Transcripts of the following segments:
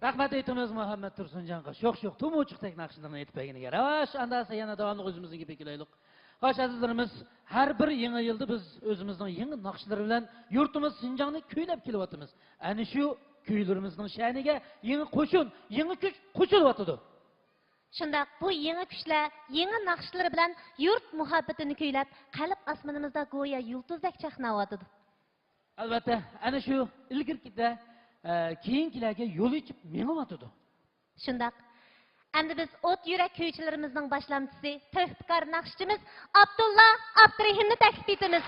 Rahmat aytamiz Muhammad Tursunjonga. Sho'x-sho'x tumuchiqdek naqshlarni aytib berganiga. Ravash andasa yana davomli o'zimizga bekilaylik. Xo'sh azizlarimiz, har bir yangi yilda biz o'zimizning yangi naqshlari bilan yurtimiz Sinjonni kuylab kelyapmiz. Ana shu kuylarimizning sha'niga yangi qo'shin, yangi kuch qo'shilyotdi. Shundaq bu yangi kuchlar, yangi naqshlar bilan yurt muhabbatini kuylab, qalb osmonimizda go'yo yulduzdek chaqnayotdi. Albatta, ana shu ilgirkida keyingilarga yo'l ochib meniyotdi. Shundaq. Endi biz ot yurak kuychilarimizning boshlamchisi, töhfkar naqshchimiz Abdullah Abdurrahimni taklif etamiz.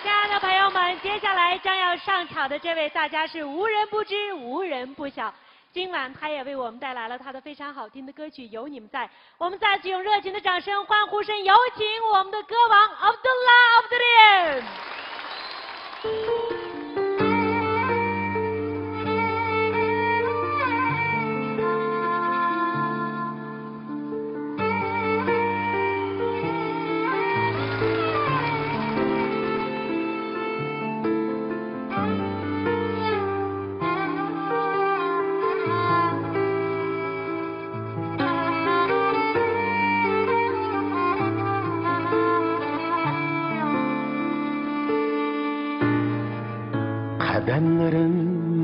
亲爱的朋友们，接下来将要上场的这位大家是无人不知，无人不晓。今晚他也为我们带来了他的非常好听的歌曲《有你们在》。我们再次用热情的掌声、欢呼声，有请我们的歌王 Abdullah Abdurrahim。Qadamlarim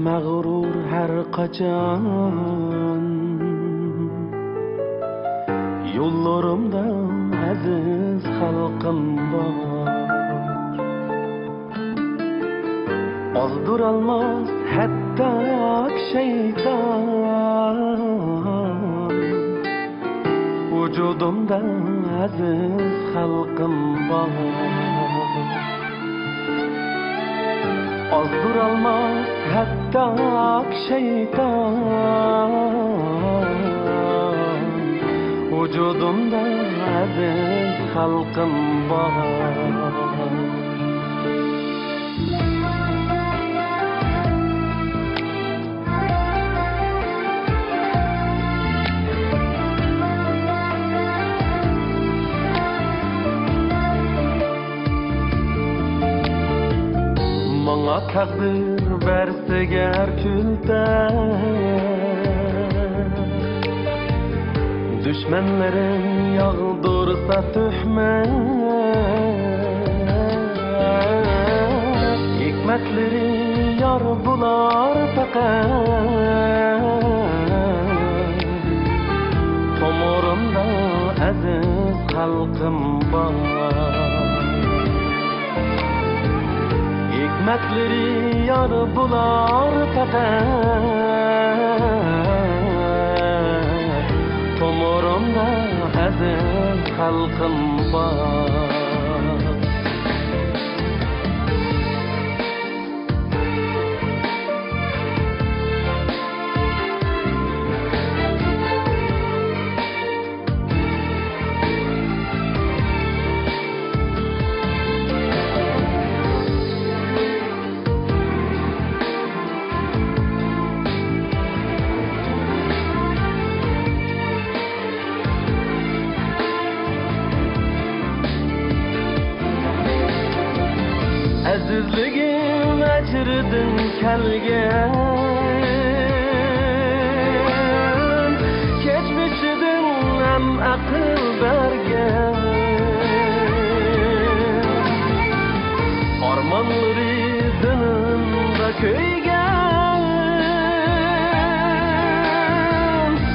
mag'rur har qachon yo'llarimda aziz xalqim bor ozdurolmas hatto shayton vujudimda aziz xalqim bor ozdurolmas hatto shayton vujudimda aziz xalqim bor Bana takdir verse ger külden Düşmenlerin yağdırsa töhmet Hikmetleri yar bular fakat Tomurumda aziz halkım var Hikmetleri yar bular fakat Tomurumda aziz halkım var Azizligim ecrdin kelgen Geçmişidin hem akıl bergen Armanları dınında köygen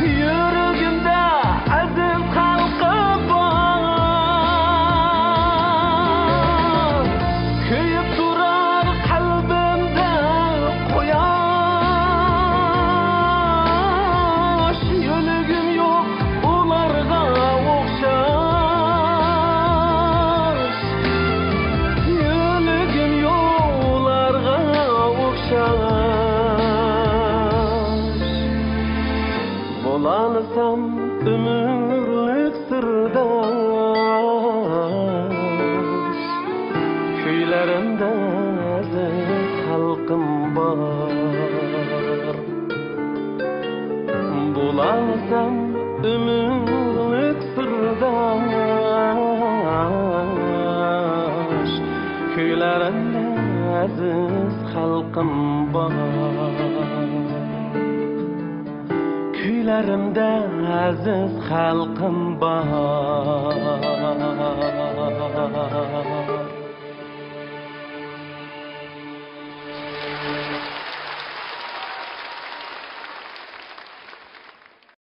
Yürügümde aziz halkı var Köyüp durar kalbimde koyaş Yönügüm yok ularga okşaş Yönügüm yok ularga okşaş Bolanısam ömürlük sırdaş Köylerimde aziz halkım var Bulansam ömürlük sırdaş Köylerimde aziz halkım var kuylarimda aziz xalqim bor